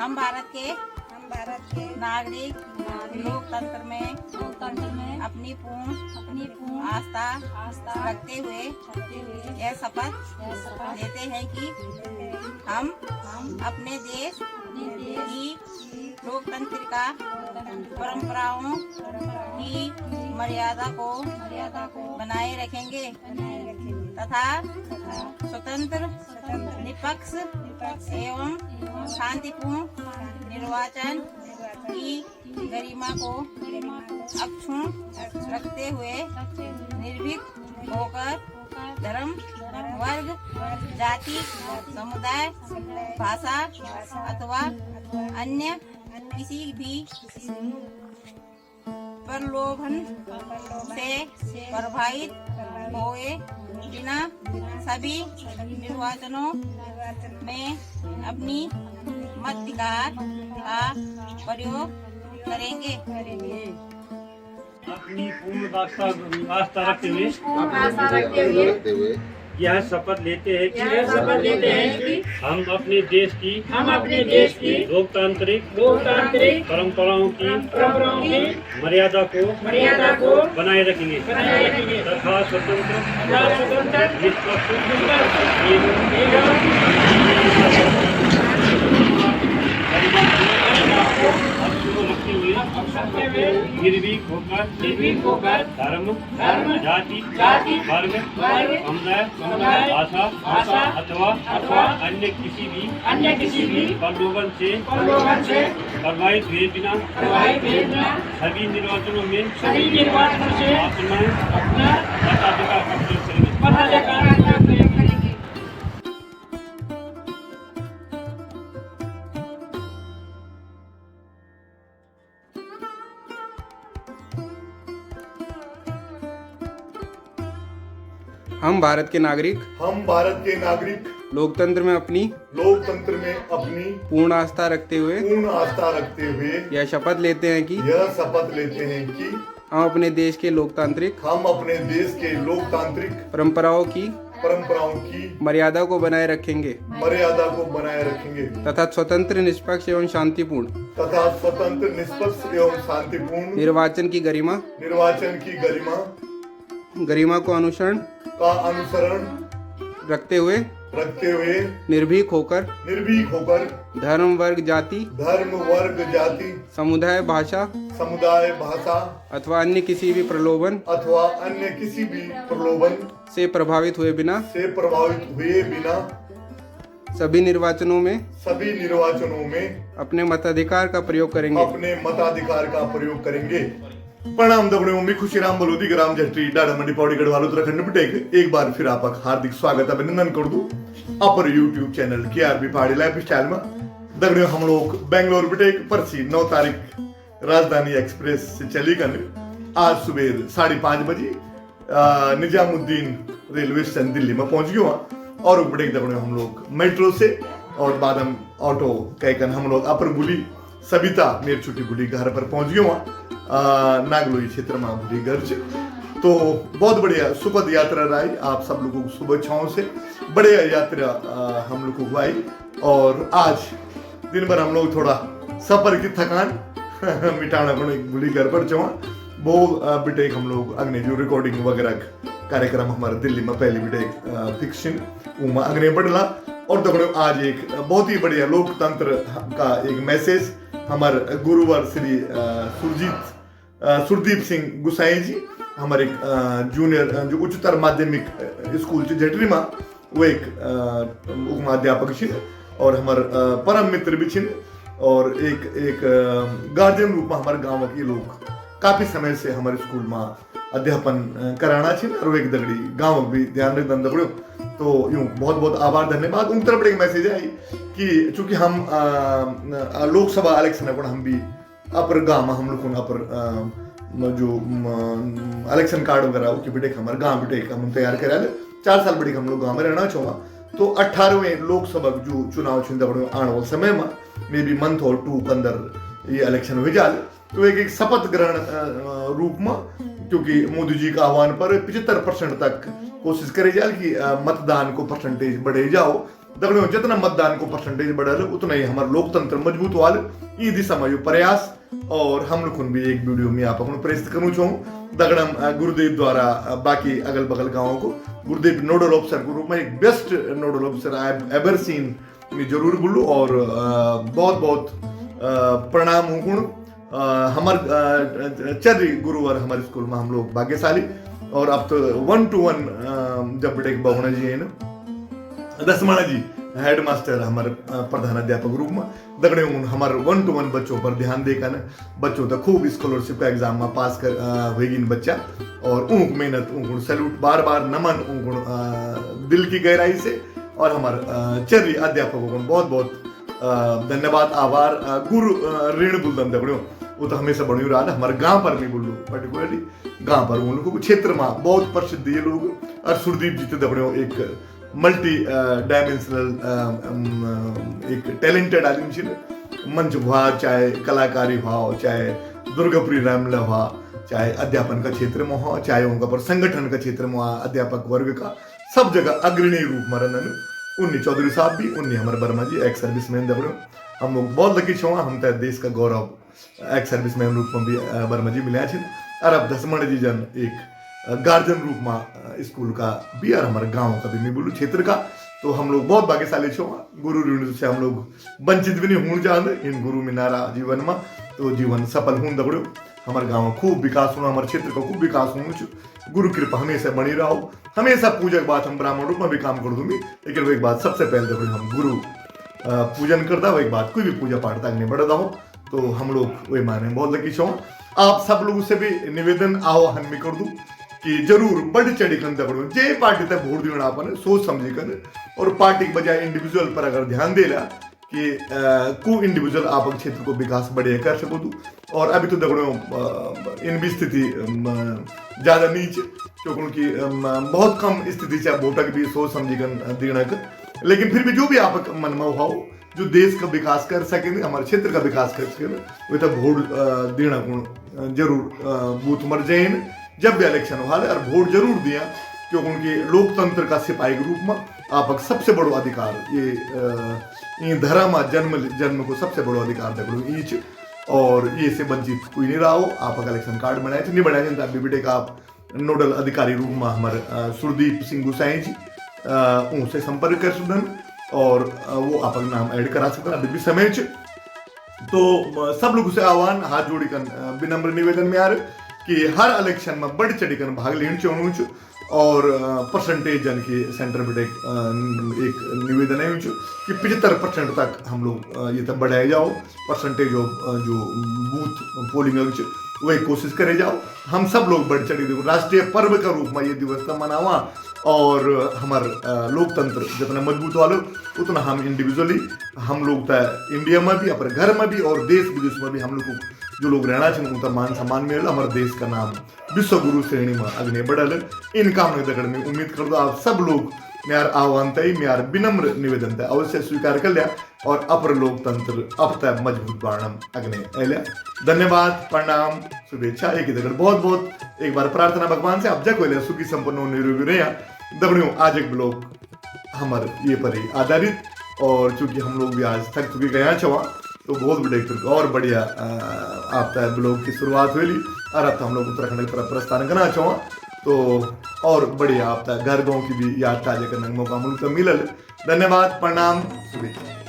हम भारत के नागरिक लोकतंत्र में अपनी पूर्ण आस्था रखते हुए यह शपथ लेते हैं कि हम अपने देश की लोकतांत्रिक परंपराओं की मर्यादा को बनाए रखेंगे तथा स्वतंत्र निष्पक्ष एवं शांतिपूर्ण निर्वाचन की गरिमा को अक्षुण्ण रखते हुए निर्भीक होकर धर्म, वर्ग, जाति, समुदाय, भाषा अथवा अन्य किसी भी प्रलोभन से प्रभावित हुए बिना सभी निर्वाचनों में अपनी मताधिकार का प्रयोग करेंगे। अपनी पूर्ण आस्था रखते हुए यह शपथ लेते हैं कि हम अपने देश की लोकतांत्रिक परंपराओं की मर्यादा को बनाए रखेंगे तथा स्वतंत्र निष्पक्ष निर्भीक होकर धर्म, जाति, वर्ग, समुदाय, भाषा अथवा अन्य किसी भी प्रलोभन से प्रभावित हुए बिना सभी निर्वाचनों में अपना मताधिकार का प्रयोग करेंगे। हम भारत के नागरिक लोकतंत्र में अपनी पूर्ण आस्था रखते हुए यह शपथ लेते हैं कि हम अपने देश के लोकतांत्रिक परंपराओं की मर्यादा को बनाए रखेंगे तथा स्वतंत्र निष्पक्ष एवं शांतिपूर्ण निर्वाचन की गरिमा को अनुसरण रखते हुए निर्भीक होकर धर्म वर्ग जाति समुदाय भाषा अथवा अन्य किसी भी प्रलोभन से प्रभावित हुए बिना सभी निर्वाचनों में अपने मताधिकार का प्रयोग करेंगे। प्रणाम दबड़े मी खुशीराम बलूदी ग्राम जट्टी डाड़ा मंडी पौड़ी गढ़वाल उत्तराखंड बिटेक एक बार फिर आपका हार्दिक स्वागत अभिनंदन कर दूं अपर यूट्यूब चैनल KRB पहाड़ी लाइफ स्टाइल में। दगड़े हम लोग बेंगलोर बिटेक परसी 9 तारीख राजधानी एक्सप्रेस से चली कर आज सुबह 5:30 बजे निजामुद्दीन रेलवे स्टेशन दिल्ली में पहुंच गए और बिटेक दगड़े हम लोग मेट्रो से और बाद हम ऑटो कहकर हम लोग अपर बुली सबिता मेरी छुट्टी बुली घर पर पहुंच गए नागलोई क्षेत्र में बुली घर से। तो बहुत बढ़िया सुखद यात्रा रही आप सब लोगों को शुभेच्छाओं से बढ़िया यात्रा हम लोगों को आई और आज दिन भर हम लोग थोड़ा सफर की थकान मिटाना पड़े बुली घर पर चवा वो बिटेक हम लोग अग्नि जो रिकॉर्डिंग वगैरह कार्यक्रम हमारे दिल्ली में पहली बिटेक फिक्शन उमा अग्नि बढ़ला और दगड़ो आज एक बहुत ही बढ़िया लोकतंत्र का एक मैसेज हमारे गुरुवर श्री सुरदीप सिंह गुसाई जी हमारे जूनियर जो उच्चतर माध्यमिक स्कूल जटरी में वो एक उपमाध्यापक छिन और हमारे परम मित्र भी छिन और एक गार्जियन रूप में हमारे गांव के लोग काफी समय से हमारे स्कूल में अध्यापन कराना छिन और एक दगड़ी गांव भी ध्यान रख दगड़ो तो यूं बहुत बहुत आभार धन्यवाद। उन तरफ एक मैसेज आई कि चूंकि हम लोकसभा इलेक्शन है हम भी अपर गांव हम लोग अपर जो इलेक्शन कार्ड वगैरह वो बिटेक हमारे गांव बिटेक हम तैयार करा 4 साल बड़ी हम लोग गांव में रहना चाहूँगा तो 18वें लोकसभा जो चुनाव छिंदबड़ो आने वाले समय में मे बी मंथ और 2 के अंदर ये इलेक्शन हो जाए तो एक शपथ ग्रहण रूप में क्योंकि मोदी जी का आह्वान पर 75% तक कोशिश करी जाए कि मतदान को परसेंटेज बढ़े जाओ दगड़ियों जितना मतदान को परसेंटेज बढ़ल उतना ही हमारा लोकतंत्र मजबूत वाल ई दिशा में प्रयास और हम लोग भी एक वीडियो में आप प्रेरित करूँ चाहूँ दगड़म गुरुदेव द्वारा बाकी अगल बगल गाँव को गुरुदेव नोडल ऑफिसर के रूप में एक best nodal officer I ever seen में जरूर बोलूँ और बहुत बहुत प्रणाम हूँ हमार चर्री गुरुवार हमारे स्कूल में हम लोग भाग्यशाली और अब तो 1-to-1 जब बेटे बहुना जी है ना दसमाना जी हेड मास्टर हमारे प्रधान अध्यापक रूप में दगड़े हमारे 1-to-1 बच्चों पर ध्यान देकर ना बच्चों तक खूब स्कॉलरशिप का एग्जाम में पास कर होगी बच्चा और ऊँक मेहनत ऊँक सैल्यूट बार बार नमन ऊँक दिल की गहराई से और हमारे चर्री अध्यापकों को बहुत बहुत धन्यवाद आभार गुरु ऋण बुलदन दगड़ियों वो तो हमेशा बनी रहा हमारे गांव पर भी बोलूँ पर्टिकुलरली गांव पर उन लोगों क्षेत्र में बहुत प्रसिद्ध ये लोग और सुरदीप जी दगड़ियों एक मल्टी डायमेंशनल एक टैलेंटेड आदमी छे मंच हुआ चाहे कलाकारी हुआ चाहे दुर्गापुरी रामला हुआ चाहे अध्यापन का क्षेत्र में हो चाहे उनका पर संगठन का क्षेत्र में हुआ अध्यापक वर्ग का सब जगह अग्रणी रूप में रहने उन्नी चौधरी साहब भी उन्नी हमारे वर्मा जी एक्स सर्विसमैन दगड़ियों हम लोग बहुत लकी छो हम तो देश का गौरव एक्स सर्विसमैन रूप में भी वर्मा जी मिले छे और अब दसमण जी जन एक गार्जियन रूप में स्कूल का भी और हमारे गांव का भी मैं बोलूँ क्षेत्र का तो हम लोग बहुत भाग्यशाली छो गुरु ऋण से हम लोग वंचित भी नहीं होना चाहते इन गुरु मिनारा जीवन में तो जीवन सफल हूँ दगड़ो हमारे गाँव खूब विकास होना हमारे क्षेत्र का खूब विकास होना गुरु कृपा हमेशा बनी रहो हमेशा पूजक बात हम ब्राह्मण रूप में भी काम कर दूंगी लेकिन वो एक बात सबसे पहले दगड़ो हम गुरु पूजन करता वो एक बात कोई भी पूजा पाठ तक नहीं बढ़ता हो तो हम लोग वही माने बहुत लकी छो आप सब लोगों से भी निवेदन आह्वान भी कर दूं कि जरूर बढ़ चढ़ी कर दगड़ो जे पार्टी तक वोट देना अपन सोच समझी कर और पार्टी के बजाय इंडिविजुअल पर अगर ध्यान दे ला कि को इंडिविजुअल आप क्षेत्र को विकास बढ़िया कर सको तू और अभी तो दगड़ो इन भी स्थिति ज्यादा नीचे क्योंकि बहुत कम स्थिति से वोट की भी सोच समझी कर देना कर लेकिन फिर भी जो भी आप मन में हुआ जो देश का विकास कर सके हमारे क्षेत्र का विकास कर सके वे तो वोट देना को जरूर बूथ मर जाए जब भी इलेक्शन हुआ और वोट जरूर दिया क्योंकि लोकतंत्र का सिपाही के रूप में आप सबसे बड़ो अधिकार ये धर्म जन्म को सबसे बड़ो अधिकार दगड़ो ईच और ये से वंचित कोई नहीं रहा हो आप इलेक्शन कार्ड बनाए थे नहीं बनाए थे अभी बेटे का आप नोडल अधिकारी रूप में हमारे सुरदीप सिंह गुसाई जी उनसे संपर्क कर सुन और वो आप नाम ऐड करा सकते अभी भी समय तो सब लोगों से आह्वान हाथ जोड़ी कर विनम्र निवेदन में आ रहे कि हर इलेक्शन में बढ़ चढ़ी कर भाग लेना चाहूँ और परसेंटेज जन की सेंटर पर एक निवेदन है कि 75% तक हम लोग ये तब बढ़ाए जाओ परसेंटेज ऑफ जो बूथ पोलिंग वही कोशिश करे जाओ हम सब लोग बढ़ चढ़ी देखो राष्ट्रीय पर्व का रूप में ये दिवस मनावा और हमारे लोकतंत्र जितना मजबूत वालो उतना हम इंडिविजुअली हम लोग इंडिया में भी अपने घर में भी और देश विदेश में भी हम लोग को जो लोग रहना चाहिए उनका मान सम्मान मिले हमारे देश का नाम विश्व गुरु श्रेणी में अग्नि बढ़ल इन काम दगड़ में उम्मीद कर दो आप सब लोग मेरा आह्वान तय मेरा विनम्र निवेदन तय अवश्य स्वीकार कर लिया और अपर लोकतंत्र अब तक मजबूत बाणम अग्नि एलिया धन्यवाद प्रणाम शुभेच्छा एक दगड़ बहुत बहुत एक बार प्रार्थना भगवान से अब जग हो सुखी संपन्न निरोगी रहे दगड़ियों आज एक ब्लॉग हमारे ये पर ही आधारित और चूंकि हम लोग भी आज थक चुके गया छवा तो बहुत बड़े और बढ़िया आप ब्लॉग की शुरुआत हुई और अब हम लोग उत्तराखंड की तरफ प्रस्थान करना चाहो तो और बढ़िया आप घर गाँव की भी याद ताजा करने का मौका मिलल धन्यवाद प्रणाम शुभेच्छा।